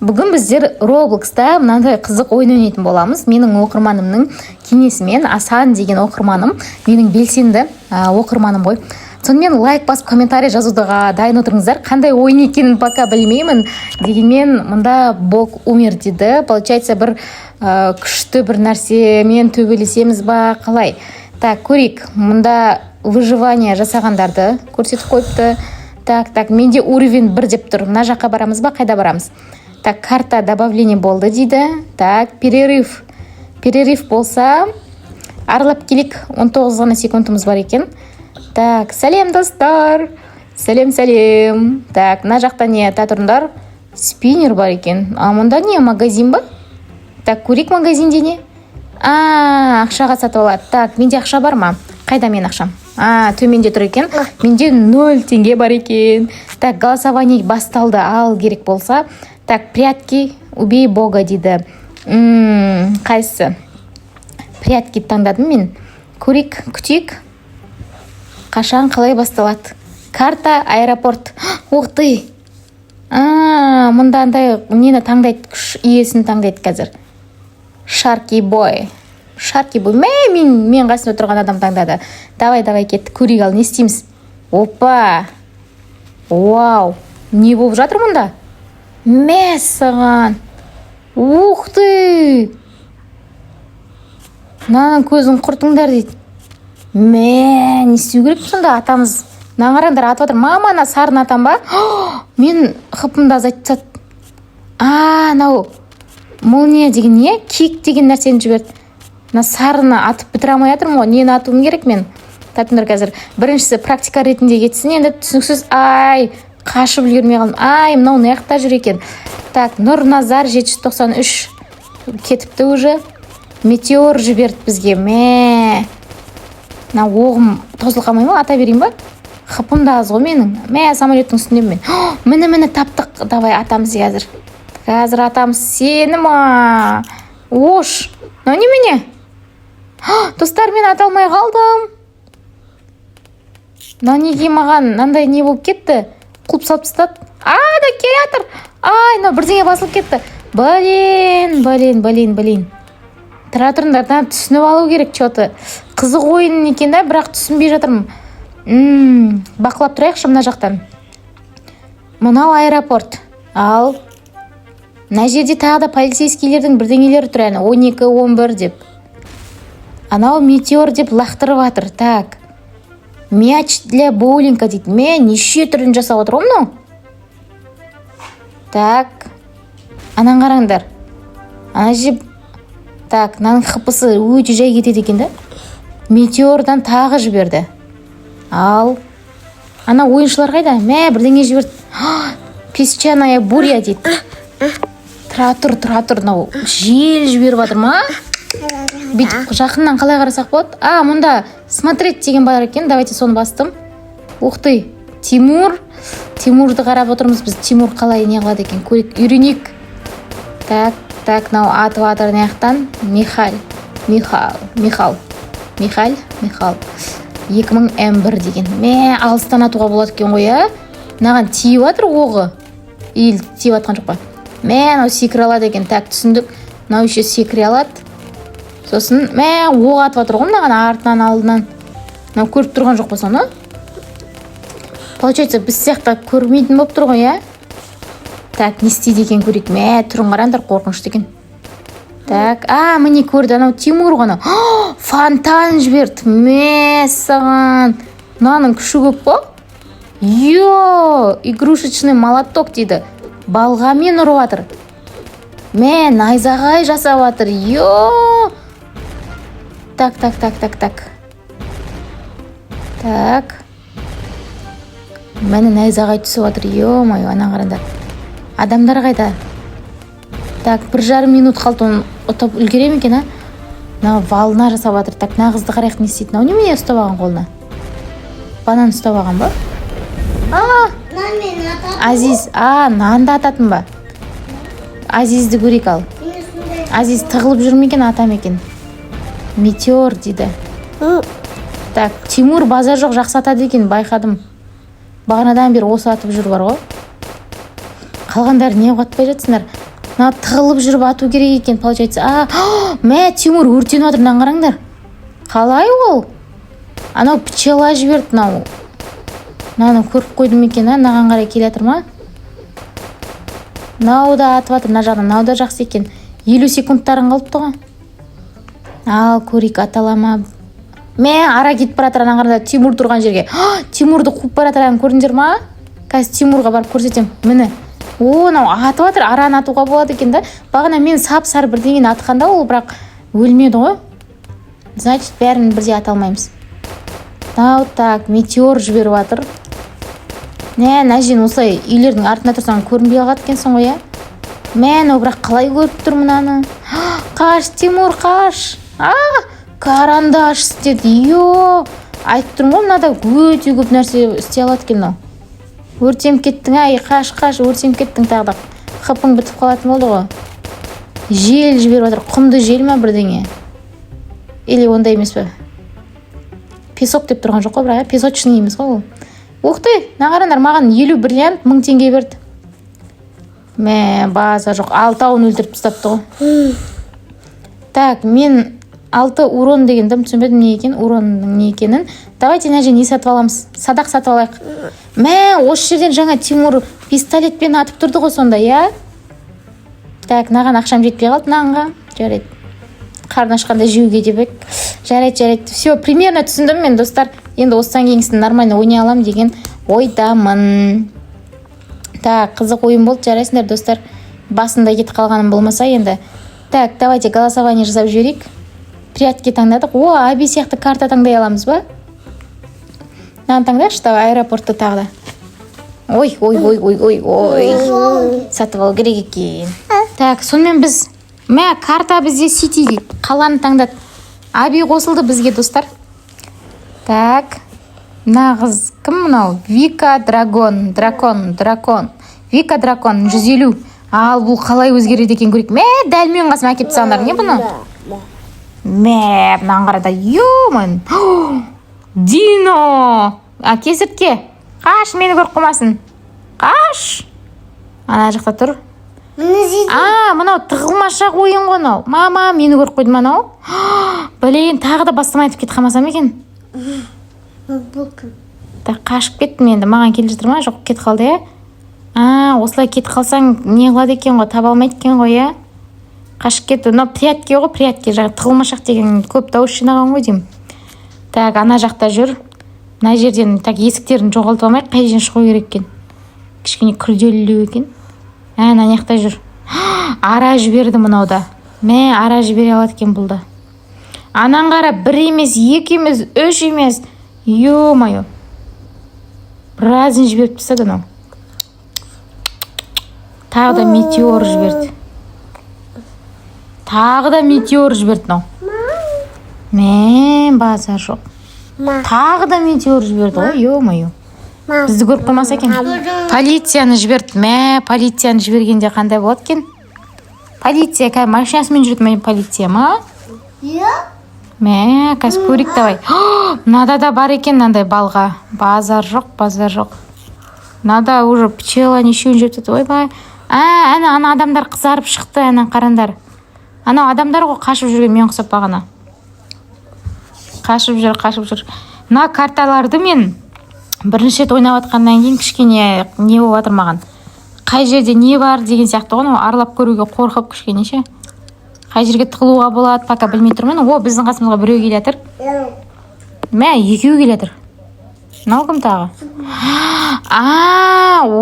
Бүгін біздер Roblox'та мынандай қызық ойын ойнайтын боламыз. Менің оқырманымның кеңесімен Асан деген оқырманым, менің белсенді оқырманым ғой. Сонымен лайк басып комментарий жазуға дайын отырыңыздар. Қандай ойын екенін пока білмеймін. Дегенмен мұнда Бог умер дейді. Получается бір күшті бір нәрсемен төбелесеміз ба қалай? Так, көрейік. Мұнда выживание жасағандарды көрсетіп қойыпты. Так, менде уровень 1 деп тұр. Мына жаққа барамыз ба, қайда барамыз? Так, карта добавление болды дейді. Так, перерыв. Перерыв болса, аралап келік. 19 ғана секундымыз бар екен. Так, сәлем достар. Сәлем. Так, мына жақта не татырындар? Спиннер бар екен. А мұнда не, магазин ба? Так, көрейік магазинде не? Ақшаға сатып алады. Так, менде ақша бар ма? Қайда мен ақшам? Төменде тұр екен. Менде 0 теңге бар екен. Так, голосование басталды. Ал керек болса. Так, прятки, убей бога дейді. Қайсы? Прятки таңдадым мен. Көрейік, күтейік. Қашан қалай басталады? Карта, аэропорт. Ух ты! Мұнда андай нені таңдайды, күш иесін таңдайды қазір. Шарки бой. Мен қасында отырған адам таңдады. Давай кетті, көрейік ал, не істейміз? Опа! Вау! Не болып жатыр мұнда? Мәссаған! Ух ты! Мынаның көзін құртыңдар дейді. Не істеу керек сонда атамыз? Наңараңдар атып жатыр. Мамана сарын атам ба? Мен қыпымда азайтсат. Нау молния деген не? Кик деген нәрсені жіберді. Мына сарыны атып бітіре алмай жатырмын ғой. Нені атуым керек мен? Татыңдар қазір. Біріншісі практика ретінде кетсін. Енді түсініксіз қашып үлгермей қалдым. Мынау не жақта жүр екен. Так, Нұрназар 793 кетіпті уже. Метеор жіберді бізге. Мына оғым тозылып қалмай ма? Ата берейін ба? Қыпымда аз ғой менің. Самолеттің үстіндемін мен. Міне таптық. Давай атамыз қазір. Қазір атамыз сені ма? Ош. Немене? Достар, мен ата алмай қалдым. Неге маған мынандай не болып кетті? Құлып салып тастады. Да келатыр. Бірдеңе басылып кетті. Блин. Тұра тұрыңдар, түсініп алу керек че-то. Қызық ойын екен да, бірақ түсінбей жатырмын. Бақылап тұрайықшы мына жақтан. Мынау аэропорт. Ал. Мына жерде тағы да полицейскийлердің бірдеңелері тұр, 12-11 деп. Анау метеор деп лақтырып жатыр. Так. Мяч для боулинга дейді. Неше түрін жасап отыр мынау? Так. Анан қараңдар. Так, мынаның қыпысы өте жай кетеді екен да. Метеордан тағы жіберді. Ал. Ана ойыншылар қайда? Бірдеңе жіберді. Песчаная буря дейді. Тұра тұр, мынау жел жіберіп жатыр ма? Бүйтіп жақыннан қалай қарасақ болады? Мұнда смотреть деген бар екен. Давайте соны бастым. Ух ты, Тимурды қарап отырмыз біз. Тимур қалай не қылады екен? Көрейік, үйренейік. Так, мынау атып жатыр неяқтан. Михал. 2001 деген. Алыстан атуға болады екен ғой, Мынаған тиіп жатыр оғы. Ел тиіп жатқан жоқ па? Мынау секіре алады екен. Так, түсіндік. Мынау еще секіре алады. Сосын, оқ атып жатыр ғой мынаған артынан, алдынан. Мынау көріп тұрған жоқ па соны? Получается, біз сияқты көрмейтін болып тұр ғой, Так, не істейді екен көрейік. Түрін қараңдар, қорқынышты екен. Так, міне көрді, анау Тимур ғана. Фонтан жіберді. Саған. Мынаның күші көп па? Игрушечный молоток дейді. Балғамен ұрып жатыр. Найзағай жасап жатыр. Так. Так. Мені найзағай түсіп жатыр. Ана қараңдар. Адамдар қайда? Так, 1,5 минут қалды, оны ұтып үлгерем екен, Волна жасап жатыр. Так, қызды қарайық не істейді. Немене ұстап алған қолына? Банан ұстап алған ба? Азиз, нанды ататын ба? Азизді көрейік ал. Азиз тығылып жүрме екен, атам екен. Метеор дейді. Так, Тимур базар жоқ, жақсы атады екен, байқадым. Бағанадан бері осы атып жүр бар ғой. Қалғандар не қатпай жатсыңдар? мына тығылып жүріп ату керек екен, получается. Мә, Тимур өртеніп жатыр, мынаны қараңдар. Қалай ол? Анау пчела жіберді, мынаны көріп қойдым екен, мынаған қарай келе жатыр ма? Мынау да атып жатыр, мына жағынан, мынау да жақсы екен. 50 секундтарын қалыпты ғой. Ал, көрейік, атала ма? Мә, ара кетіп бара жатыр, ана қарада Тимур тұрған жерге. Тимурды қуып бара жатыр, көрдіңдер ма? Қазір Тимурға барып көрсетем. Міне. Мынау атып жатыр, араны атуға болады екен да. Бағана мен сап-сары бірдеңені атқанда ол бірақ өлмеді ғой. Значит, бәрін бірде ата алмаймыз. Так, метеор жіберіп жатыр. Нәжен осылай үйлердің артында тұрсаң көрінбей қалады екенсің ғой, Мә, бірақ қалай көріп тұр мынаны? Қаш, Тимур, қаш. Карандаш істеді. Айтып тұрмын ғой, мынада өте көп нәрсе істей алады екен. Өртеніп кеттің, қаш, өртеніп кеттің тағы да. Қыпың бітіп қалатын болды ғой. Жел жіберіп жатыр, құмды жел ма бірдеңе? Или ондай емес пе? Песок деп тұрған жоқ қой, бірақ песочный емес қой ол. Уқты, нағарандар, маған 50 бриллиант 1000 теңге берді. Мә, база жоқ, 6-ауын өлтіріп тастапты ғой. Так, мен 6 урон дегендім, түсінбедім не екен, уронның не екенін. Давайте нәже не сатып аламыз? Садақ сатып алайық. Мә, осы жерден жаңа Тимур пистолетпен атып тұрды ғой сонда, Так, наған ақшам жетпей қалды, нағанға. Жарайды. Қарны ашқанда жеуге деп. Жарайды. Все, примерно түсіндім мен, достар. Енді осыдан кейінгісін нормально ойнай алам деген ойдамын. Так, қызық ойын болды, жарайсыңдар, достар. Басында кетіп қалғаным болмаса енді. Так, давайте голосование жасап жіберейік. Прятки таңдадық. Аби сияқты карта таңдай аламыз ба? Наны таңдайықшы, аэропортты тағы да. Ой. Сатып алу керек екен. Так, сонымен біз карта бізде Сити қаланы таңдады. Аби қосылды бізге, достар. Так, нағыз кім мынау? Вика Дракон. Вика Дракон 150. Ал бұл қалай өзгереді екен көрейік. Дәл мен қасым әкеп тастағандар, не бұны? Мынаған қарада. Йомын. Дино. Кесіртке. Қаш, мені көріп қоймасын. Қаш. Ана жақта тұр. Мынау тығылмашақ ойын ғой мынау. Мама, мені көріп қойды мынау. Блин, тағы да бастама айтып кетіп қалмасам екен. Қашып кеттім енді. Маған келіп жатыр ма? Жоқ, кетіп қалды, осылай кетіп қалсаң не қылады екен ғой, таба алмайды екен ғой, Қашып кетті. Мынау прятки ғой, прятки. Тығылмашақ деген көп дауыс жинаған ғой деймін. Так, ана жақта жүр. Мына жерден есіктерін жоғалтып алмай, қай жерден шығу керек екен. Кішкене күрделілеу екен. Ана жақта жүр. Ара жіберді мынауда. Ара жібере алады екен бұл да. Анан қара, 1 емес, 2 емес, 3 емес. Ё-моё. Біразын жіберіп тастады анау. Тағы да метеор жіберді. База жоқ. Тағы да метеор жіберді ғой, ё-моё. Бізді көріп қоймаса екен. Полицияны жіберді. Полицияны жібергенде қандай болады екен? Полиция, кәй машинасымен жүреді полиция ма? Қазір көрейік, давай. Мынада да бар екен мынандай балға. Базар жоқ. Мынада уже пчела нешеуін жеп тұр. Ойбай. Ана адамдар қызарып шықты, ана қарандар. Ана адамдар ғой қашып жүрген, мен құсап бағана. Қашып жүр. Мына карталарды мен бірінші рет ойнап атқаннан кейін кішкене не болып жатыр маған. Қай жерде не бар деген сияқты ғой, аралап көруге қорқып кішкенеше. Қай жерге тығылуға болады, пока білмей тұрмын. Біздің қасымызға біреу келе жатыр. Екеу келе жатыр. Мынау кім тағы?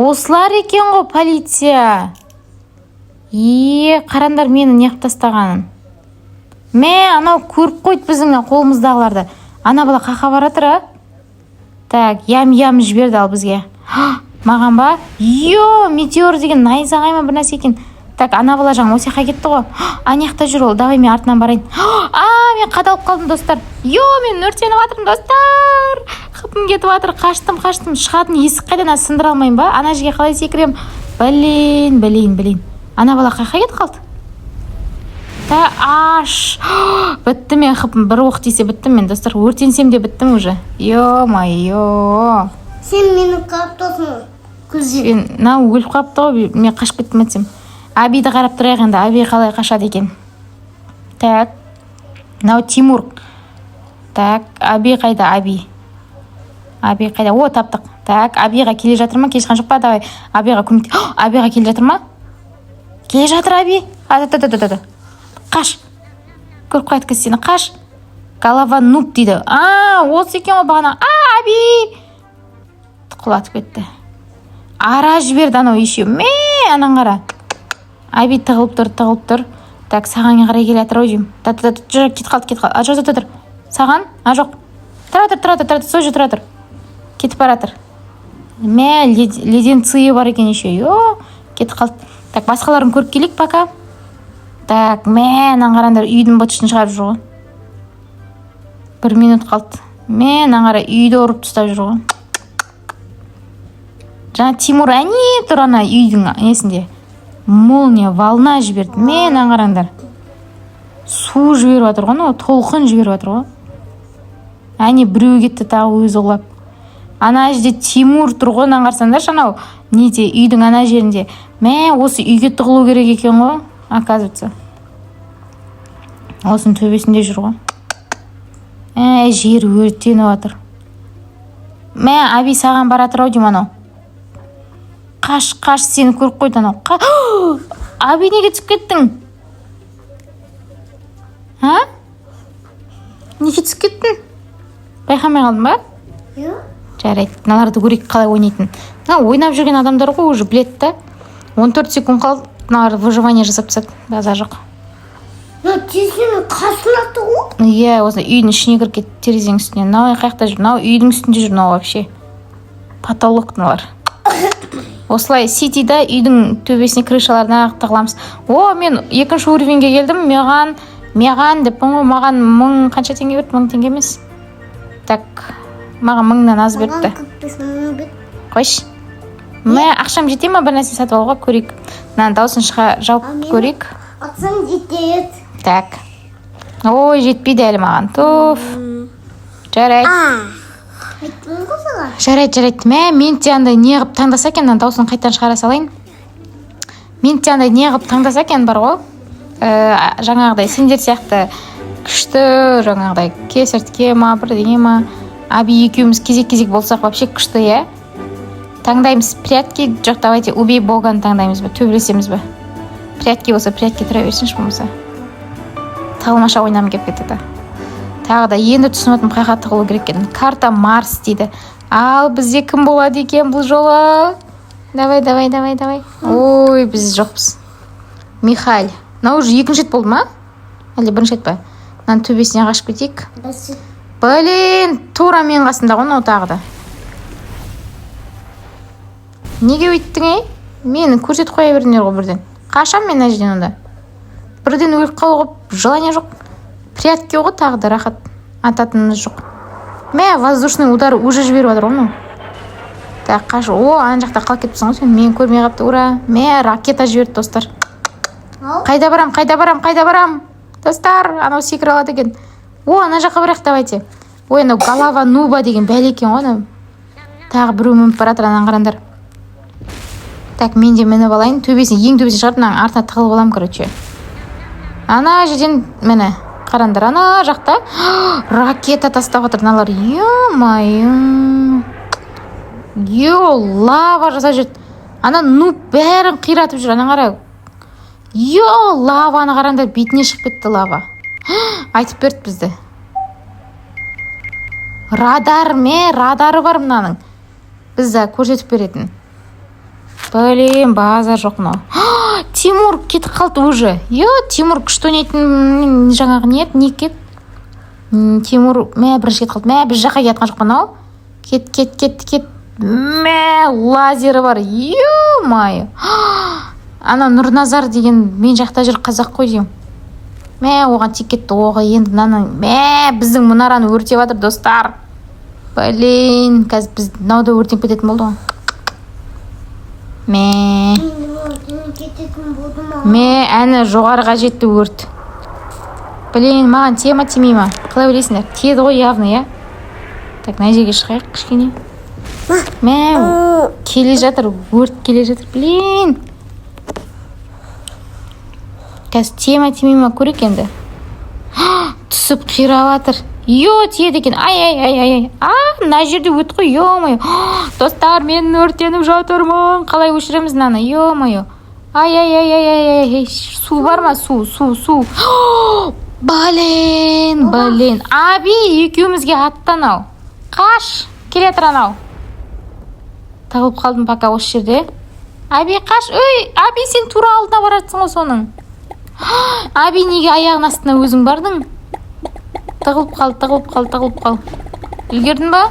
Осылар екен ғой полиция. Қарандар мені неғып тастағанын. Анау көріп қойды біздің қолымыздағыларды. Ана бала қақа баратыр, Так, ям жіберді ал бізге. Маған ба? Метеор деген найзағай ма бір нәрсе екен. Так, ана бала жаңа осыяққа кетті ғой. Анаяқта жүр ол, давай мен артынан барайын. Мен қадалып қалдым, достар. Мен өртеніп жатырмын, достар. Қыпым кетіп жатыр, қаштым. Шығатын есік қайдан, сындыра алмайын ба? Ана жерге қалай секірем? Блин. Ана бала қайқа кетіп қалды? Бітті мен қыпым, бір оқ десе біттім мен, достар. Өртенсем де біттім уже. Ё-майо. Сен мені қаптосың. Өліп қапты ғой, мен қашып кеттім әтсем. Абиді қарап тұрайық енді, Аби қалай қашады екен. Так, мынау Тимур. Так, Аби қайда, Аби қайда? О, таптық. Так, Абиға келе жатыр ма? Келе жатқан жоқ па? Давай, Абиға көмек. Абиға келе жатыр ма? Келе жатыр Аби. Қаш. Көріп қайтқыз сені, қаш. Голова нуб дейді. Осы екен ғой бағана. Аби. Құлатып кетті. Ара жіберді анау еще. Анан қара. Аби тығылып тұр. Так, саған қарай келе жатыр ау деймін. Кет қалды. Тұр. Саған? Жоқ. Тұра. Сол же тұра тұр. Кетіп баратыр. Леденцы бар екен еще. Кетіп қалды. Так, басқаларын көріп келейік пока. Так, анан қарандар, үйдің бұтышын шығарып жүр ғой. 1 минут қалды. Анан қара, үйді ұрып тұстап жүр ғой. Жаңа Тимур әне тұр ана үйдің несінде. Молния, волна жіберді. Анан қарандар. Су жіберіп жатыр ғой, толқын жіберіп жатыр ғой. Әне біреу кетті тағы өзі ұғылап. Ана жерде Тимур тұр ғой, анан қарсаңдар, анау неде үйдің ана жерінде. Осы үйге тығылу керек екен ғой, оказывается. Осының төбесінде жүр ғой. Жер өртеніп жатыр. Аби саған баратыр ау деймін анау. Қаш, сені көріп қойды анау. Аби неге түсіп кеттің? Неге түсіп кеттің? Байқамай қалдың ба? Жарайды, мыналарды көрейік қалай ойнайтын. Ойнап жүрген адамдар ғой, уже біледі да. 14 секунд қалды, мыналар выживание жасап тастады. Базар жоқ. Терезенің қасына тұр ғой? Осында үйдің ішіне кіріп кетті, терезенің үстіне. Мынау қаяқта жүр, мынау үйдің үстінде жүр, мынау вообще. Потолок мыналар. Осылай ситида үйдің төбесіне крышаларына тығыламыз. Мен 2-ші уровеньге келдім. Маған деп маған 1000 қанша теңге берді? 1000 теңге емес. Так, маған 1000-нан аз берді. Қойш. Ақшам жете ма, бір нәрсе сатып алуға? Көрейік. Дауысын жауып көрейік. Ақшам жетеді. Так. Жетпейді әлі маған. Туф. Жарайды. Жарайды. Мен те андай не ғып таңдаса екен, дауысын қайттан шығара салайын. Мен те андай не ғып таңдаса екен бар ғой. Жаңағыдай сендер сияқты күшті, жаңағыдай кесіртке ма, бірдеңе ма. Аби екеуміз кезек болсақ вообще күшті, Таңдаймыз прятки, жоқ, давайте убей Боганы таңдаймыз ба, төбелесеміз ба. Прятки болса, прятки тұра берсінші болмаса. Талмаша ойнам кеп кетеді. Тағы да енді түсініп қайға тығылу керек екен. Карта Марс дейді. Ал бізде кім болады екен бұл жолы? Давай. Біз жоқпыз. Михаил. Уже 2-ші рет болды ма? Әлде 1-ші рет па? Төбесіне қашып кетейік. Тура мен қасында ғой, тағы да. Неге өйттің, Мені көрсетіп қоя бердіңдер ғой бірден. Қашам мен әжден онда. Бірден өліп қалуға желание жоқ. Прятки ғой, тағы да рахат. Ататынымыз жоқ. Воздушный удар уже жіберіп жатыр ғой. Так, қаш. Ана жақта қалып кетіпсің ғой сен. Мен көрмей қапты. Ура. Ракета жіберді, достар. Қайда барам? Достар, анау секір алады екен. Ана жаққа барайық, давайте. Анау голова нуба деген бәле екен ғой. Тағы біреу мініп баратыр, анан қарандар. Так, мен де мініп алайын. Ең төбесіне шығарып, артына тығылып алам, короче. Ана жерден мені қарандар, ана жақта ракета тастап жатыр, мыналар. Лава жасап жүрді. Ана нуб бәрін қиратып жүр, ана қара. Лаваны қарандар, бетіне шығып кетті лава. Айтып берді бізді. Радары бар мынаның. Бізді көрсетіп беретін. Базар жоқ мынау. Тимур кетіп қалды уже. Тимур күшті ойнайтын жаңағы не кет. Тимур бірінші кетіп қалды. Біз жаққа кеткен жоқ мынау. Кет. Лазері бар. Ана Нұрназар деген мен жақта жүр, қазақ қой деймін. Оған тек кетті. Енді біздің мұнараны өртеп жатыр, достар. Қазір біз мынау да өртеніп кететін болды ғой. Әні жоғарыға жетті өрт. Маған тема тимей ма? Қалай білесіңдер? Теді ғой явно, Так, мына жерге шығайық кішкене. Келе жатыр, өрт келе жатыр. қазір тиме ма көрейік енді. Түсіп қирап жатыр. Тиеді екен. Ай. Мына жерде өт қой, ё-мое. Достар, мен өртеніп жатырмын. Қалай өшіреміз мынаны, ё-мое. Ай. Су бар ма? Су. Блин. Аби, екеумізге аттан ау. Қаш, келе тұр анау. Тағылып қалдым пока осы жерде. Аби, қаш. Аби, сен тура алдына баратсың ғой соның. Аби, неге аяғын астына өзің бардың? Тығылып қал. Үлгердің ба?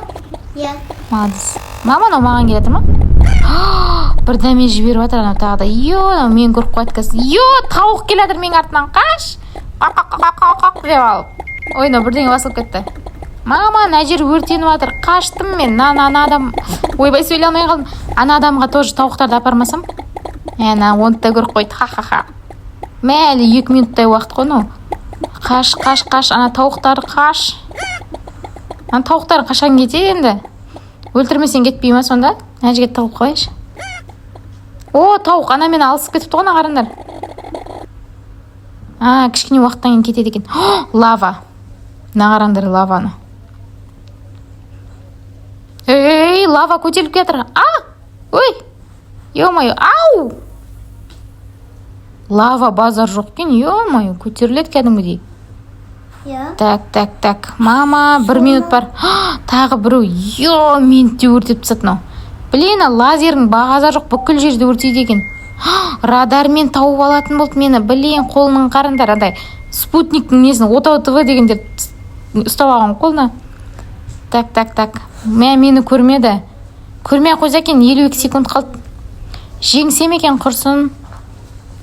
Иә. Молодец. Мама, маған келе жатыр ма? Бір дәме жіберіп жатыр анау тағы да. Мен көріп қойды қазір. Тауық келе жатыр менің артынан. Қаш. Қақ деп алып. Ойна, бірдеңе басылып кетті. Мама, мына жер өртеніп жатыр. Қаштым мен. Ана адам. Ойбай, сөйлей алмай қалдым. Ана адамға тоже тауықтарды апармасам? Оны да көріп қойды. Ха. Әлі 2 минуттай уақыт қой. Қаш. Ана тауықтары қаш. Ана тауықтар қашан кетеді енді? Өлтірмесен кетпей ма сонда? Әне жерге тығылып қойшы. Тауық ана мені алысып кетіпті ғой, қараңдар. Кішкене уақыттан кейін кетеді екен. Лава. Қараңдар лаваны. Лава көтеріліп кетір. Ё-мое, ау! Лава базар жоқ екен, ё-мое, көтеріледі кәдімгідей. Так. Мама, 1 минут бар. Тағы біреу, минутте өртеп тастады. Блин, лазердің бағазы жоқ, бүкіл жерде өртейді екен. Радармен тауып алатын болды мені. Блин, қолының қарындар, адай. Спутниктің несін, Отау ТВ дегендер ұстап алған қолына. Так. Мені көрмеді. Көрмей қойса екен, 52 секунд қалды. Жеңсем екен құрсын.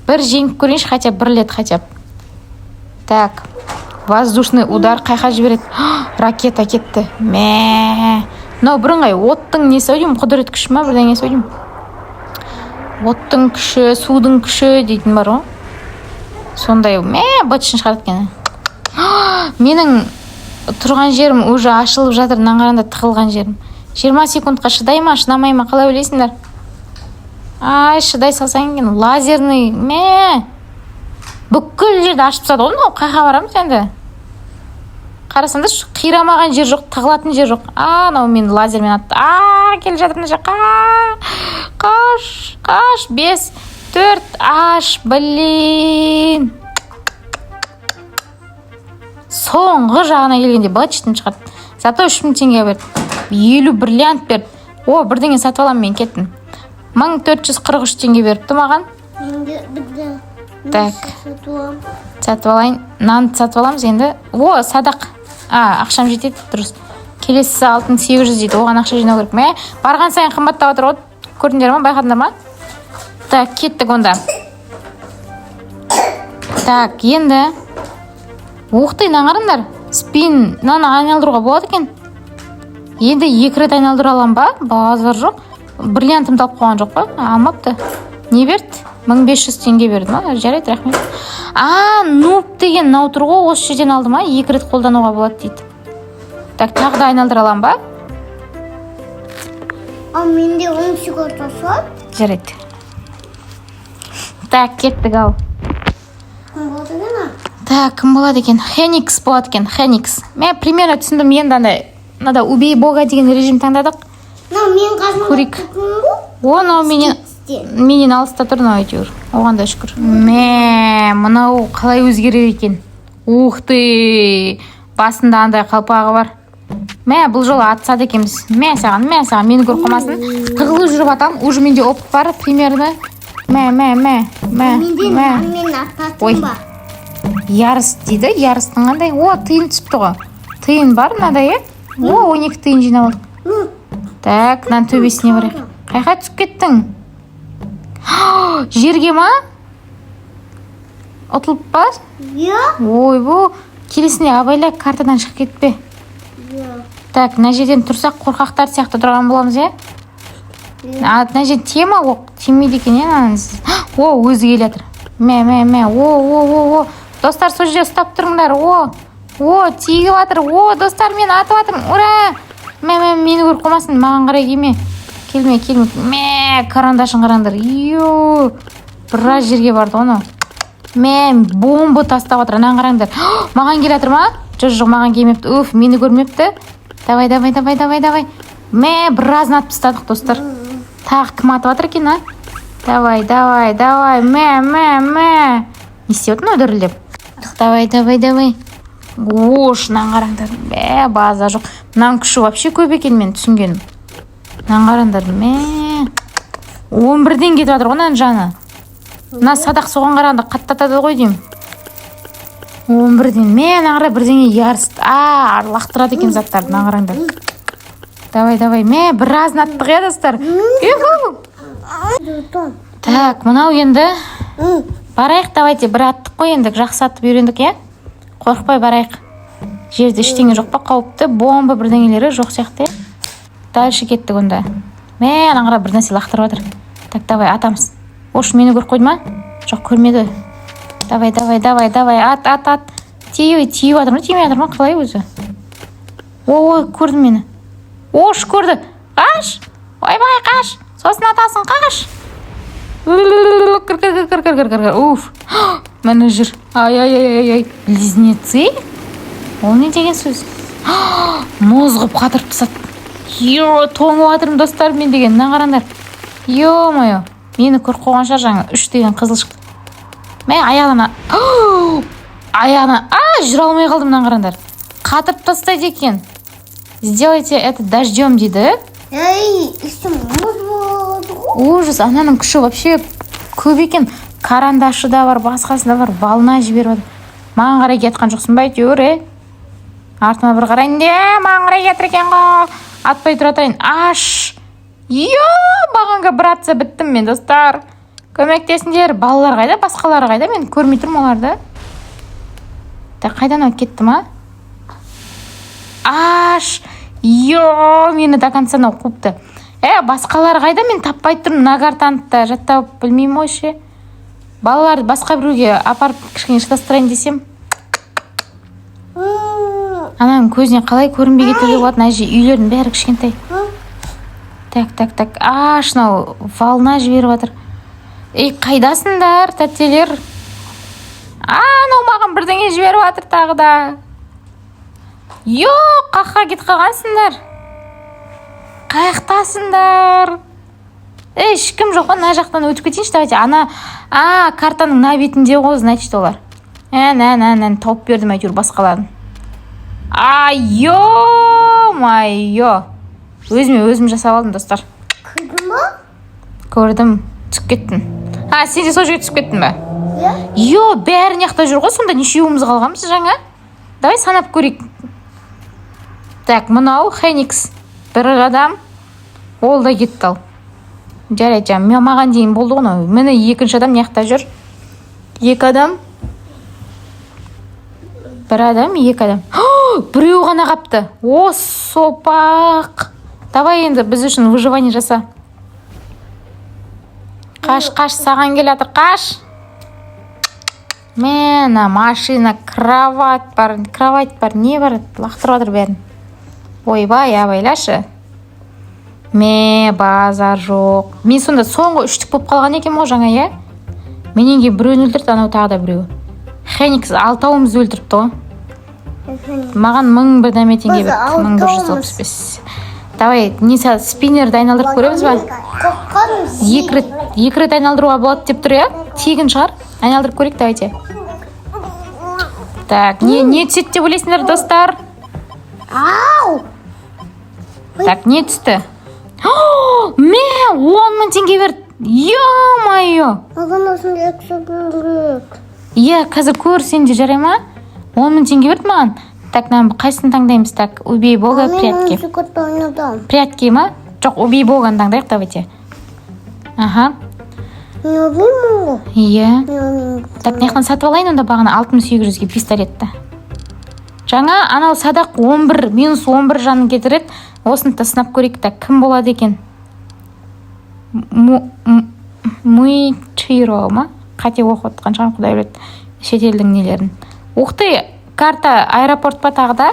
Бір жеңіп көрейінші, хотя 1 лет хотя. Так. Воздушный удар қайқа жібереді. Ракета кетті. Бірыңғай, оттың несі өйдім? Құдырет күші ма? Бірден несі өйдім? Оттың күші, судың күші дейтін бар ғой. Сондай, бытшын шығарып кені. Менің тұрған жерім уже ашылып жатыр, наңғаранда тықылған жерім. 20 секундқа шыдай ма, шынамай ма, қалай ойлайсыңдар? Шыдай салсаң екен, лазерный, бүкіл жерді ашып тастады ғой, қайқа барамыз енді? Қарасаңда қирамаған жер жоқ, тығылатын жер жоқ. Мен лазермен атты. Келе жатыр мына жақ. Қаш. 5, 4, блин. Соңғы жағына келгенде бачтым шығарды. Зато 3000 теңге берді. 50 бриллиант берді. Бірдеңе сатып алам, мен кеттім. 1443 теңге беріпті маған. Так. Сатып алайын. Нанды сатып аламыз енді. Садақ. Ақшам жетеді, дұрыс. Келесі алтын 800 дейді. Оған ақша жинау керек. Барған сайын қымбаттап отыр. Көрдіңдер ма, байқадыңдар ма? Так, кеттік онда. Так, енді. Наңарыңдар. Спин, айналдыруға болады екен. Енді 2 рет айналдыра алам ба? Базар жоқ. Бриллиантым талып қойған жоқ па? Алмапты. Не берді? 1500 теңге берді ма? Жарайды, рахмет. Нуб деген нау тұр ғой, осы жерден алды ма? 2 рет қолдануға болады дейді. Так, тағы да айналдыра алам ба? Менде 10 секунд бар. Жарайды. Так, кеттік ал. Кім болады екен? Так, кім болады екен? Хеникс болады екен, Хеникс. Мен примерно түсіндім, енді надо убей бога деген режим таңдадық. Мен қасымда Оны менен алыста тұр, әйтеуір. Оған да шүкір. Мынау қалай өзгереді екен? Басында андай қалпағы бар. Бұл жолы атсады екенбіз. Саған, мені көріп қалмасын. Тығылып жүріп атам, уже менде опыт бар, примерно. Менде аттатым бар. Ярыс дейді, ярыстың қандай? Тиын түсіпті ғой. Тиын бар мынадай, 12 тиын жинап алдық. Так, мынаның төбесіне барайық. Қайқа түсіп кеттің? Жерге ма? Ұтылып ба? Бұл келесіне абайла картадан шығып кетпе. Так, мына жерден тұрсақ қорқақтар сияқты тұрған боламыз, мына жерден тема оқ, тимейді екен, өзі келе жатыр. Достар, сол жерде ұстап тұрыңдар. Тиігіп жатыр. Достар, мен атып жатырмын. Ура! Мені көріп қалмасын, маған қарай келме. Келме. Карандашын қараңдар. Біраз жерге барды оны. Мен бомба тастап жатыр, анан қараңдар. Маған келе жатыр ма? Жоқ, маған келмепті. Уф, мені көрмепті. Давай. Біразын атып тастадық, достар. Тағы кім атып жатыр екен, а? Давай. Не істеп отырмын өдірілдеп? Давай. Ошынан қараңдар. База жоқ. Мынаның күші вообще көп екен, мен түсінгенім. Мынаның қараңдар. 11-ден кетіп жатыр ғой мынаның жаны. Мына садақ соған қарағанда қаттатады ғой деймін. 11-ден. Мен ағыра бірдеңе ярыс. Лақтырады екен заттарды. Мына қараңдар. Давай. Біразын аттық е, достар. Так, мынау енді. Барайық, давайте. Бір аттық қой енді. Жақсы атып үйрендік, е? Қорқпай барайық. Жерде ештеңе жоқ па? Қауіпті. Бомба бірдеңелері жоқ сияқты, е? Дальше кеттік онда. Мен ағыра бір нәрсе лақтырып жатыр. Так, давай, атамыз. Ош, мені көріп қойды ма? Жоқ, көрмеді. Давай. Ат. Тиіп жатыр ма? Тиіп жатыр ма? Қалай өзі? Ой, көрді мені. Ош, көрді. Қаш! Ойбай, қаш! Сосын атасын, қаш! Кір. Уф. Мені жүр. Ай. Близнецы? Ол не деген сөз? Мұз ғып қатырып тастады. Тоңып жатырмын, достар, мен деген. Мына қараңдар. Ё-моё. Мені көріп қойған шығар жаңа 3 деген қызыл шықты. Мен аяғына жүре алмай қалдым, мына қараңдар. Қатырып тастайды екен. Сделайте это дождем дейді. Ужас, ананың күші вообще көп екен. Карандашы да бар, басқасы да бар. Балына жіберіп отыр. Маған қарай кетқан жоқсың ба әйтеуір, артыма бір қарайын де, маған қарай кетір екен ғой. Атпай тұра тұрайын. Бағанға бір атса біттім мен, достар. Көмектесіңдер. Балалар қайда, басқалары қайда? Мен көрмей тұрмын оларды. Қайдан өтіп кетті ма? Мені до конца қуыпты. Басқалары қайда? Мен таппай тұрмын. Нагартантты жаттап білмеймін ғой ше. Балаларды басқа біреуге апарып кішкене шыдастырайын десем. Ананың көзіне қалай көрінбей кетуге болады? Әже үйлердің бәрі кішкентай. Так. Шынау волна жіберіп жатыр. Қайдасыңдар, тәттелер? Анау маған бірдеңе жіберіп жатыр тағы да. Қаққа кет қалғансыңдар. Қаяқтасыңдар? Ешкім жоқ па? Мына жақтан өтіп кетейінші, давайте. Картаның мына бетінде ғой, значит олар. Тауып бердім әйтеуір басқаларын. Өзім жасап алдым, достар. Көрдің ба? Көрдім, түсіп кеттім. Сен де сол жерге түсіп кеттің ба? Бәрін яқта жүр ғой, сонда нешеуіміз қалғанбыз жаңа? Давай санап көрейік. Так, мынау Хеникс. Бір адам. Ол да кетті ал. Жарайды, маған дейін болды ғой. Мені екінші адам яқта жүр. 2 адам. 1 адам, 2 адам. Біреу ғана қапты. Сопақ. Давай енді біз үшін выживание жаса. Қаш, саған кел жатыр, қаш. Машина, кровать бар, не бар, лақтырып жатыр бәрін. Ойбай, абайлашы. Базар жоқ. Мен сонда соңғы 3-тік болып қалған екен ғой жаңа, е? Менен кейін біреуін өлтірді, анау тағы да біреу. Хеникс 6-ауымыз өлтіріпті ғой. Маған 1000 бір дәме теңге берді. 1135. Давай, спиннерді айналдырып көреміз ба? 2 рет айналдыруға болады деп тұр, е? Тегін шығар. Айналдырып көрейік, давайте. Так, не түсет деп ойлайсыңдар, достар? Так, не түсті? 10.000 теңге берді. Ё-моё! Маған осында эксобын. Қазір көр, сенде жарай ма? 10.000 теңге берді маған. Так, қайсысын таңдаймыз? Так, убей бога, прятки. Прятки ма? Жоқ, убей боганы таңдайық, давайте. Не убей бога? Так, наяқтан сатып алайын, онда бағана 6800-ге пистолетті. Жаңа анау садақ 11, минус 11 жанын кетіреді. Осыны сынап көрейік. Так, кім болады екен? Муичиро ма? Қате оқып отқан шығар, құдай біледі. Шетелдің нелерін. Уқты, карта аэропорт па тағы да?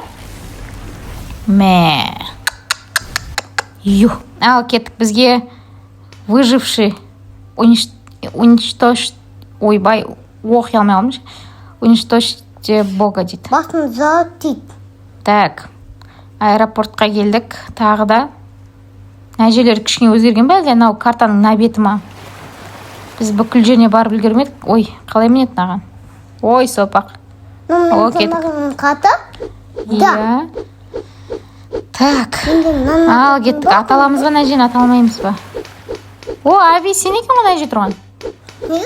Ал кеттік, бізге выживший, уничтожить, ойбай, оқи алмай қалдым. Уничтожьте Бога дейді. Басын зат дейді. Так, аэропортқа келдік. Тағы да әжелер кішкене өзгерген бе әлде анау картаның мына беті ма? Біз бүкіл жеріне барып үлгермедік. Ой, қалай мінеді мынаған? Ой, сопақ. О, кеттік. Қата? Иә. Так, ал кеттік. Аталамыз ба әжені, аталмаймыз ба? О, Аби, сен екен ғой әже тұрған?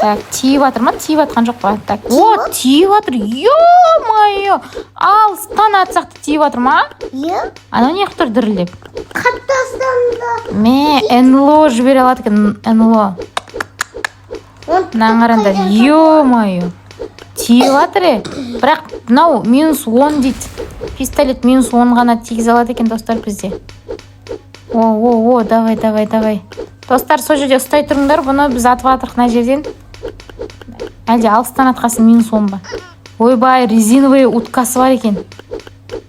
Так, тиіп атыр ма? Тиіп атқан жоқ па? Так, о, тиіп атыр. Ё-майо! Алыстан атсақ тиіп атыр ма? Иә. Анау не тұр дірілдеп? Қаттастанда. НЛО жібере алады екен, НЛО. Мынаған қараңдар. Ё-майо! Тиіп атыр. Бірақ мынау -10 дейді. Пистолет -10 ғана тигізе алады екен достар бізде. О, давай. Достар, сол жерде ұстай тұрыңдар, бұны біз атып атырық мына жерден. Әлде алыстан атқасын -10 ба? Ойбай, резиновый уткасы бар екен.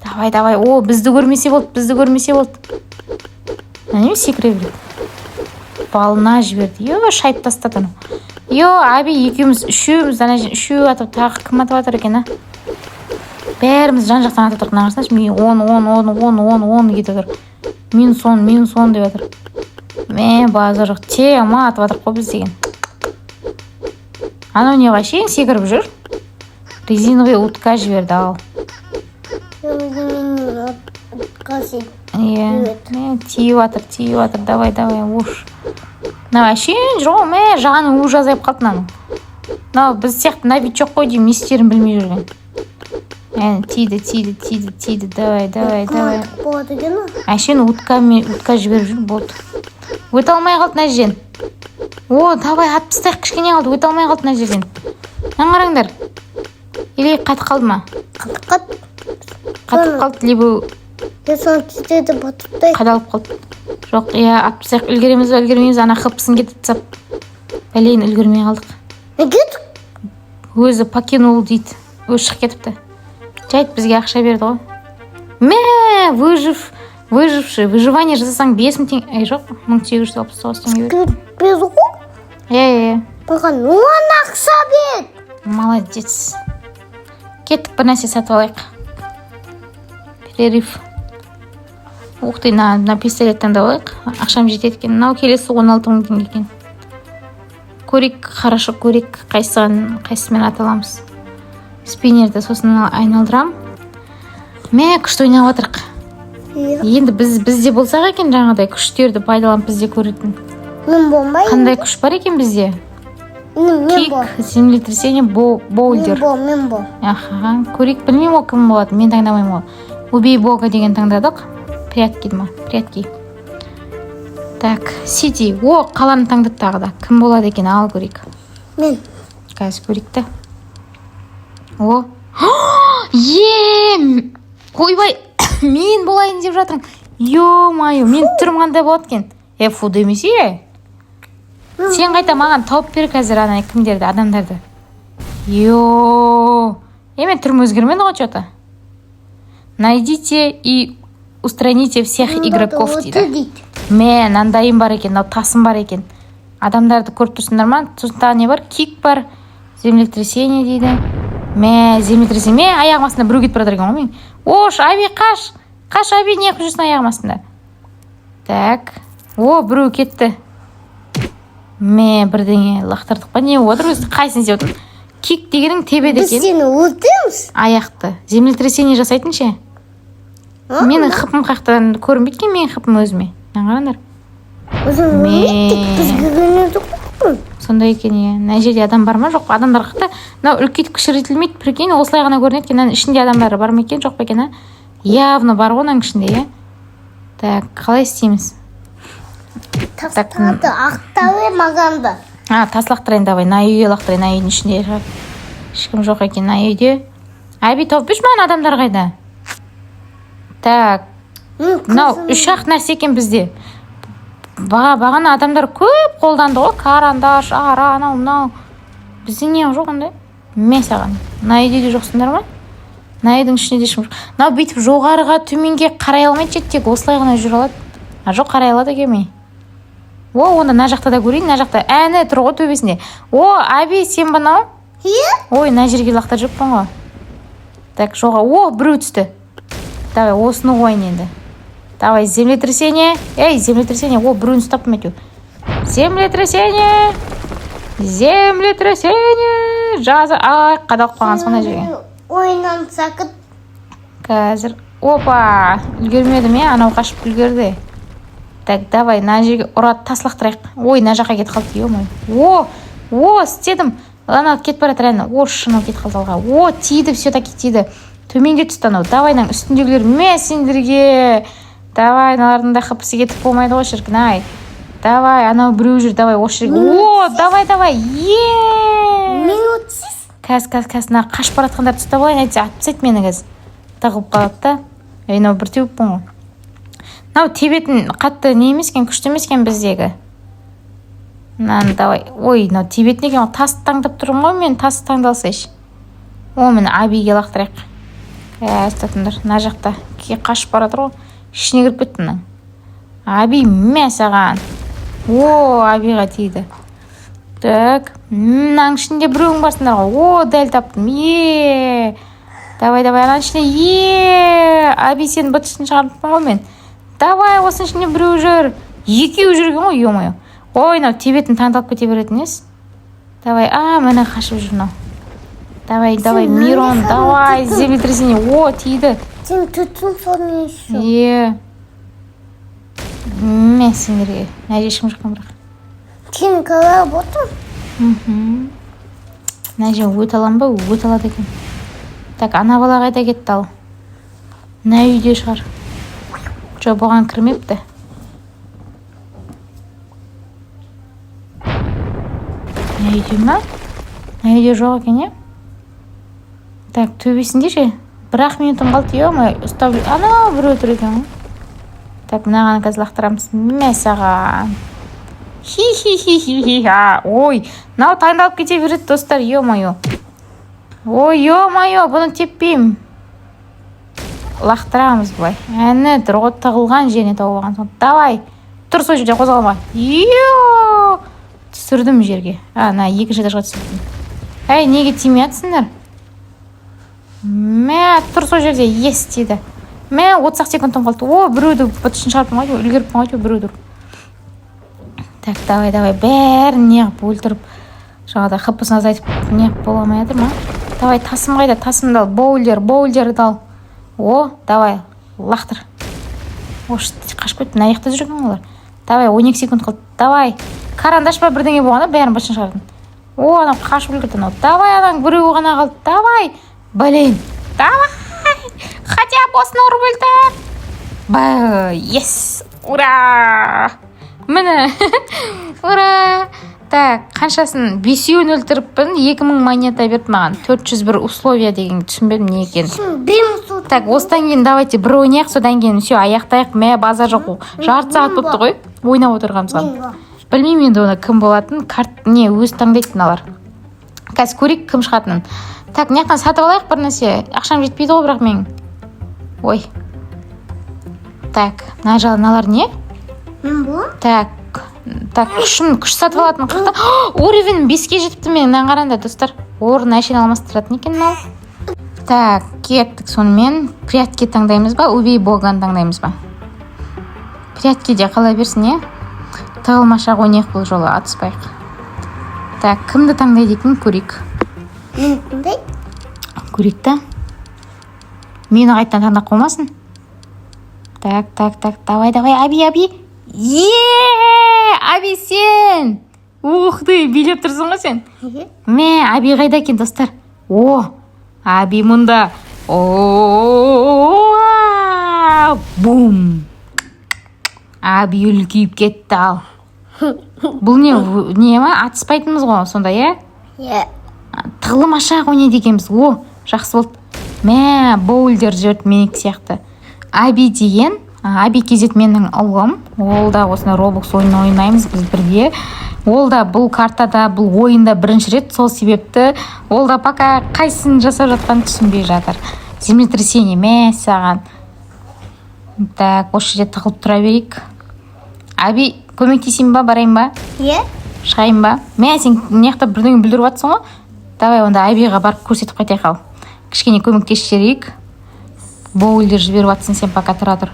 Давай. О, бізді көрмесе болды. Әне секіре береді. Балына жіберді. Ё, шайып тастады. Ё, Аби, екеуміз, үшеу атып, тағы кім атып атыр екен, а? Бәріміз жан-жақтан атып тұрық. Нағырсынаш, 10 кетіп отыр. -10 деп отыр. Базар жоқ. Тема атып атырық қой біз деген. Анау не ғашейін секіріп жүр. Резиновый утка жіберді, ал. Тиіп атыр. Давай, уш. Әшейін жүр ғой, жаны ужас айып қалды наның. Біз сияқты навид жоқ қой дейм, естерін білмей жүрген. Тиді. Давай. Әшейін утка жіберіп жүр, болды. Өте алмай қалды мына жерден. О, давай, ат пыстайық, кішкене қалды, өте алмай қалды мына жерден. Қараңдар. Или қатып қалды ма? Қатып қалды, либо қадалып қалды. Жоқ, ат пыстайық, үлгереміз, ана қыпсын кетіп сап. Бәлейін үлгермей қалдық. Өзі покинул дейді. Өзі шық кетіпті. Жайт бізге ақша берді ғой. Выживший. Выживание жасасаң 5000 теңге. Жоқ, 1869 теңге берді. Без ғой? Иә. Маған 10 ақша бер. Молодец. Кеттік, бір нәрсе сатып алайық. Перерыв. Уқтай, на пистолеттен да алайық. Ақшам жетеді екен. Мынау келесі 16 000 теңге екен. Көрейік, хорошо көрейік. Қайсымен аталамыз. Спиннерді сосын айналдырам. Күшті ойнап отырық. Енді бізде болсақ екен жаңағыдай күштерді пайдаланып бізде көретін. Мен болмай. Қандай күш бар екен бізде? Кик, землетрясение, боулдер. Мен бол. Аха, көрейік, білмеймін ол кім болады, мен таңдамаймын ол. Убей Бога деген таңдадық. Прятки. Так, Сити. О, қаланы таңдап тағы да. Кім болады екен, ал көрейік. Мен. Қазір көрейік та. О. Ойбай, мен болайын деп жатырмын. Ё-майо, мен түрім қандай болады екен? Фу демесе. Сен қайта маған тауып бер қазір ана кімдерді, адамдарды. Мен түрім өзгермеді ғой что-то. Найдите и устраните всех игроков дейді. Мен андайым бар екен, тасым бар екен. Адамдарды көріп тұрсыңдар ма? Сосын не бар? Кик бар, землетрясение дейді. Землетрясение, аяғым астында біреу кетіп бара жатыр екен ғой. Ош, Аби, қаш, Аби, не қып жүрсің аяғым астында? Так, біреу кетті. Бірдеңе лақтырдық па? Не отыр өзі? Қайсын сен отыр? Кик дегенің тебеді екен. Біз сені өлтіреміз. Аяқты. Землетрясение жасайтын ше? Менің қыпым қақтан көрінбейді екен, менің қыпым өзіме. Қараңдар. Сондай екен, мына жерде адам бар ма, жоқ па? Адамдар қақта, мынау үлкейтіп кішірейтілмейді, прикинь, осылай ғана көрінеді екен. Ішінде адамдары бар ма екен, жоқ па екен, явно бар ғой оның ішінде, Так, қалай істейміз? Тастады, ақтауы мағанды. Тас лақтырайын, давай, на үйге лақтырайын, на үйдің ішінде. Ешкім жоқ екен, на үйде. Әби, тауып беш маған адамдар қайда? Так, мынау үш-ақ нәрсе екен бізде. Бағана адамдар көп қолданды ғой, карандаш, ара, анау, мынау. Бізде не жоқ ондай? Мен саған. На үйде де жоқсыңдар ма? На үйдің ішінде де ешкім жоқ. Мынау бүйтіп жоғарыға, төменге қарай алмайды жет, тек осылай ғана жүре алады. Жоқ, қарай алады келмей. Онда мына жақта да көрейін, мына жақта әні тұр ғой төбесінде. Аби, сен бұнау? Ой, мына жерге лақтырып жүріппін ғой. Так, жоға. О, біреу түсті. Давай, осыны қойын енді. Давай, землетрясение. Ей, землетрясение. О, біреуін ұстаппын әйтеу. Землетрясение. Землетрясение. Жазы. Ай, қадалып қалғансың мына жерге. Ойыннан сақыт. Қазір. Опа, үлгермедім я, анау қашып үлгерді. Так, давай, мына жерге ұрады, тас лақтырайық. Ой, мына жаққа кетіп қалды, ё-мой. О, істедім. Анау кетіп бара жатыр әне. О, шынау кетіп қалды алға. О, тиді, все-таки тиді. Төменге түсті анау. Давай, мына үстіндегілер мә сендерге. Давай, мыналардың да қыпысы кетіп болмайды ғой шіркін, ай. Давай, анау біреу жүр, давай, осы жерге. О, давай. Мен өтсіз. Кәз, мына қашып бара жатқандарды ұстап алайын, әйтсе атып тастайды мені кәз. Тығылып қалады да. Мынау бір теуіппін ғой. Мынау тебетін қатты не емес екен, күшті емес екен біздегі. Мынаны давай. Ой, мынау тебетін екен ғой. Тас таңдап тұрмын ғой мен, тас таңдалсайшы. О, мені абиге лақтырайық. Кәз тұтындар. Мына жақта қашып бара жатыр ғой. Ішіне кіріп кетті мына. Аби мә саған. О, абиға тиді. Так, мынаның ішінде біреуің барсыңдар ғой. О, дәл таптым. Давай, ананың ішінде. Аби сен бытышын шығарыппын ғой мен. Давай, осының ішінде біреу жүр. Екеу жүрген ғой, ё-мое. Ой, мынау тебетін таңдалып кете беретін ес. Давай, міне қашып жүр мынау. Давай, Мирон, давай, землетрясение. О, тиді. Сен түттің соны еще. Мә сендерге. Мына ешкім шыққан бірақ. Сен қалап отыр? Мына жер өт алам ба? Өт алады екен. Так, ана бала қайда кетті ал? Мына үйде шығар. Жоқ, бұған кірмепті. Мына үйде ма? Мына үйде жоқ екен, е? Так, төбесінде ше. Бір-ақ минутым қалды, ё-мое, ұстап. Анау біреу тұр екен ғой. Так, мынаған қазір лақтырамыз. Мә саған. Хи-хи-хи-хи-хи-ха. Ой, мынау таңдалып кете береді, достар, ё-мое. Ой, ё-мое, бұны теппеймін. Лақтырамыз бұлай. Әні тұрғы тығылған жеріне тауып алған соң. Давай, тұр сол жерде қозғалма. Түсірдім жерге. Мына екінші этажға түсірдім. Әй, неге тимей жатсыңдар? Мә, тұр сол жерде, ес тиді. Мә, 30 секундтың қалды. О, біреуді бұтышын шығарпын ғой, үлгеріппін ғой, біреуді. Так, давай, бәрін неғып өлтіріп. Жаңағыда қыпысын азайтып неғып бола алмай жатыр ма? Давай, тасым қайда, тасымды ал, боулдерді ал. О, давай, лақтыр. Ош, қашып кетті, мына аяқта жүрген олар. Давай, 12 секунд қалды. Давай, карандаш па бірдеңе болғанда бәрін бұтышын шығардың. О, анау қашып үлгерді анау. Давай, анаң біреу ғана қалды. Давай, блин. Давай, хотя бы осыны ұрып өлтір. Ес, ура! Міне, ура! Так, қаншасын? 5-еуін өлтіріппін, 2000 монета берді маған. 401 условия деген түсінбедім не екен. Так, осыдан кейін давайте бір ойнайық, содан кейін все, аяқтайық. Мә, базар жоқ. Жарты сағат болыпты ғой, ойнап отырғанымызға. Білмеймін енді оны кім болатын, не өз таңдайтын алар. Қазір көрейік кім шығатынын. Так, мынаяқтан сатып алайық бір нәрсе. Ақшам жетпейді ғой бірақ мен. Ой. Так, мына жағыналар не? Мен бұл? Так, күш сатып алатын қақта. Уровень 5-ке жетіпті мен, мынаған қараңдар, достар. Орын әшейін алмастыратын екен мынау. Так, кеттік сонымен. Прятки таңдаймыз ба, убей боган таңдаймыз ба? Прятки де қала берсін, е? Тығылмашақ ойнайық бұл жолы, атыспайық. Так, кімді таңдайды екен, көрейік. Мен кімдей? Көрейік та. Мені қайттан таңдап қоймасын. Так, давай, аби. Аби сен! Ух ты, билеп тұрсың ғой сен. Мә, аби қайда екен, достар? О, аби мұнда. Бум! Аби үлкейіп кетті ал. Бұл не ма? Атыспайтынымыз ғой сонда, е? Тығылмашақ ойнайды екенбіз. О, жақсы болды. Мә, боулдер жүрді менік сияқты. Аби деген, Аби кезет менің ұлым. Ол да осыны Roblox ойын ойнаймыз біз бірге. Ол да бұл картада, бұл ойында бірінші рет, сол себепті ол да пока қайсысын жасап жатқан түсінбей жатыр. Землетрясение, мә саған. Так, осы жерде тығылып тұра берейік. Аби, көмектесейін ба, барайын ба? Е? Шығайын ба? Мә, сен неқта бірдеңе бүлдіріп атсың ғой? давай онда Айбиға барып көрсетіп қайтайық ал. Кішкене көмектесіп жіберейік. Боулдер жіберіп жатсың сен, пока тұра тұр.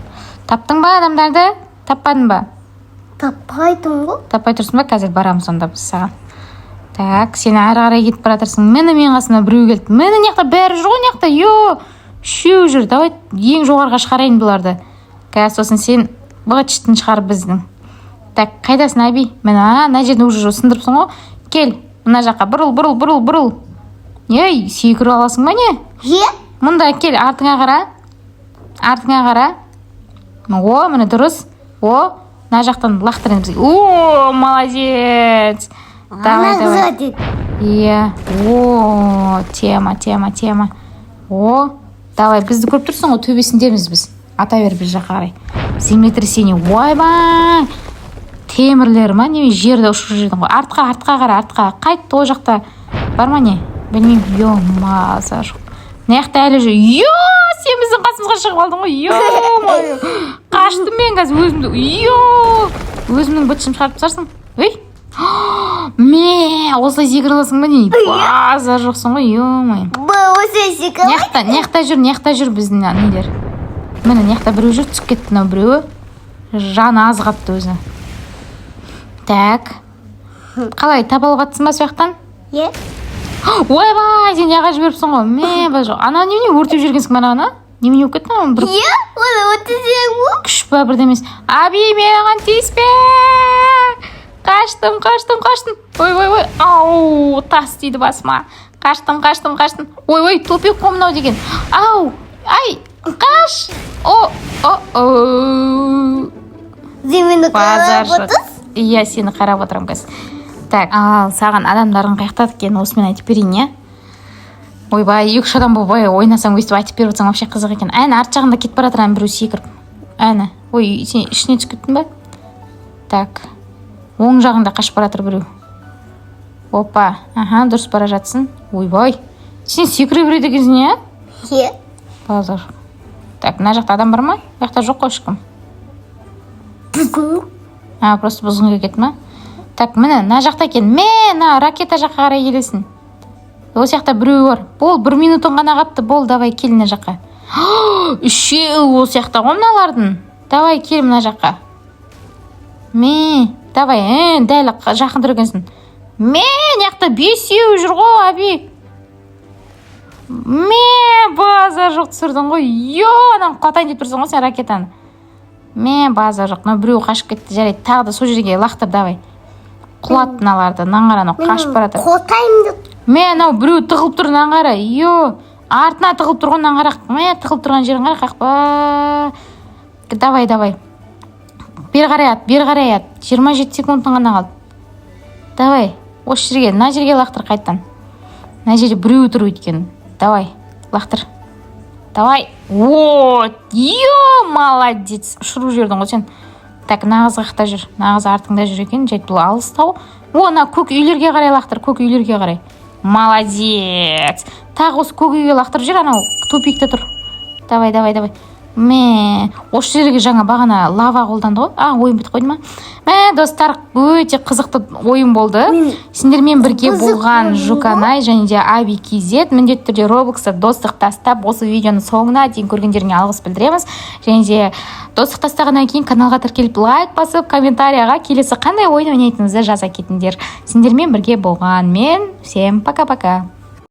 Таптың ба адамдарды? Таппадың ба? Таппайтын ғой. Таппай тұрсың ба? Қазір барамыз онда біз саған. Так, сен ары қарай кетіп бара жатырсың. Мені мен қасыма біреу келді. Мені неқта бәрі жүр ғой неқта. Йо, үшеу жүр. Давай ең жоғарыға шығарайын бұларды. Қазір сосын сен бұғытшытын шығар біздің. Так, қайдасың Айби? Мен мына жерде уже сындырыпсың ғой. Кел, мына жаққа бұрыл. Ей, секіріп аласың ба не? Мұнда кел, артыңа қара. О, міне дұрыс. О, мына жақтан лақтырын бізге. О, молодец. Давай. Иә. О, тема. О, давай, бізді көріп тұрсың ғой, төбесіндеміз біз. Ата бер біз жаққа қарай. Землетрясение. Ойбай. Темірлер ма? Неме жерді ұшып жүрдің ғой. Артқа қара. Қайтты о жақта. Бар ма не? Білмеймін. Йо, маза жоқ. Неқта әлі жүр. Йо, сен біздің қасымызға шығып алдың ғой. Йо, қаштым мен қазір өзімді. Йо, өзімнің бытшым шығарып тастарсың. Ей, осылай секірілесің ба не? Базар жоқсың ғой. Йо-май. Осылай секірілесің? Неқта жүр біздің нелер. Міне неқта біреу жүр, түсіп кетті мынау біреуі. Жаны аз қапты өзі. Так. Қалай, табалып атсың ба сояқтан? Е. Ойбай, сен яға жіберіпсің ғой. Ана немене өртеп жүргенсің бана ана? Немене өп кетті ана? Е, оны өтізең ғой. Күш па бірдемес. Аби, маған тиіспе. Қаштым. Ой. Ау, тас тиді басыма. Қаштым. Ой, топек қомынау деген. Ау, ай, қаш. Земені қарап отырсың? Иә, сені қарап отырам қазір. Так, ал саған адамдардың қаяқтады екен, осымен айтып берейін, иә? Ойбай, 2-3 адам болып ойнасаң өйстіп айтып беріп отырсаң вообще қызық екен. Әне, арт жағында кетіп бара жатыр біреу секіріп. Әне, ой, сен ішіне түсіп кеттің ба? Так, оң жағында қашып бара жатыр біреу. Опа, дұрыс бара жатсың. Ойбай, сен секіре береді екенсің, иә? Е. Базар. Так, мына жақта адам бар ма? Жақта жоқ қой ешкім. Просто бұзғынға кетті ма? Так, міне, мына жақта екен. Мына ракета жаққа қарай келесің. Осы жақта біреу бар. Бол, 1 минутын ғана қапты. Бол, давай кел мына жаққа. Үшеу осы жақта ғой мыналардың. Давай кел мына жаққа. Давай, дәл жақын тұр екенсің. Жақта 5-еу жүр ғой, Аби. Базар жоқ түсірдің ғой. Йо, анан қатайын деп тұрсың ғой сен ракетаны. Базар жоқ. Біреу қашып кетті, жарайды. Тағы да сол жерге лақтыр, давай. Құлат мыналарды, наңғара қашып барады. Қотайым деп. Анау біреу тығылып тұр наңғара. Йо, артына тығылып тұрған наңғара. Тығылып тұрған жерін қара қақпа. Давай. Бері қарай ат. 27 секундтың ғана қалды. Давай, осы жерге, мына жерге лақтыр қайттан. Мына жерде біреу тұр өйткен. Давай, лақтыр. Давай. Молодец. Ұшырып жүрдің ғой сен. Так, нағыз қақта жүр. Нағыз артыңда жүр екен. Жайт бұл алыстау. Ана көк үйлерге қарай лақтыр. Көк үйлерге қарай. Молодец. Тағы осы көк үйге лақтыр жүр. Анау тупикте тұр. Давай. Осы жерге жаңа бағана лава қолданды ғой. Ойын бітіп қойды ма? Достар, өте қызықты ойын болды. Сендермен бірге болған Жуканай және де Аби KZ. Міндетті түрде Роблокста достық тастап, осы видеоны соңына дейін көргендеріңе алғыс білдіреміз. Және де достық тастағаннан кейін каналға тіркеліп лайк басып, комментарияға келесі қандай ойын ойнайтыныңызды жаза кетіңдер. Сендермен бірге болған мен. Всем пока-пока.